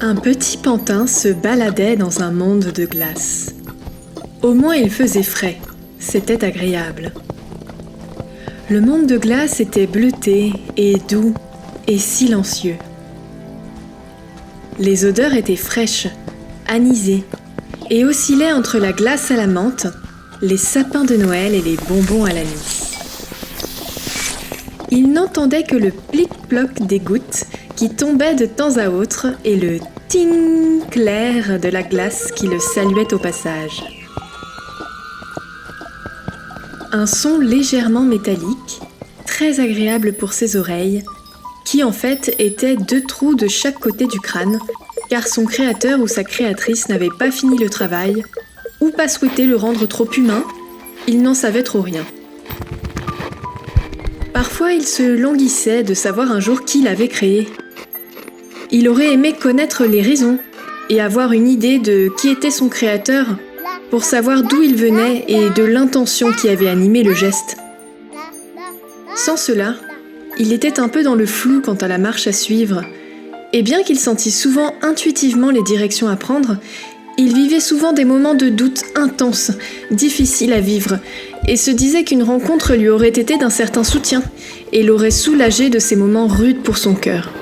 Un petit pantin se baladait dans un monde de glace. Au moins il faisait frais, c'était agréable. Le monde de glace était bleuté et doux et silencieux. Les odeurs étaient fraîches, anisées, et oscillaient entre la glace à la menthe, les sapins de Noël et les bonbons à l'anis. Il n'entendait que le plic-ploc des gouttes qui tombaient de temps à autre et le ting clair de la glace qui le saluait au passage. Un son légèrement métallique, très agréable pour ses oreilles, qui en fait étaient 2 trous de chaque côté du crâne, car son créateur ou sa créatrice n'avait pas fini le travail, ou pas souhaité le rendre trop humain, il n'en savait trop rien. Parfois il se languissait de savoir un jour qui l'avait créé. Il aurait aimé connaître les raisons et avoir une idée de qui était son créateur pour savoir d'où il venait et de l'intention qui avait animé le geste. Sans cela, il était un peu dans le flou quant à la marche à suivre, et bien qu'il sentît souvent intuitivement les directions à prendre, il vivait souvent des moments de doute intenses, difficiles à vivre, et se disait qu'une rencontre lui aurait été d'un certain soutien et l'aurait soulagé de ces moments rudes pour son cœur.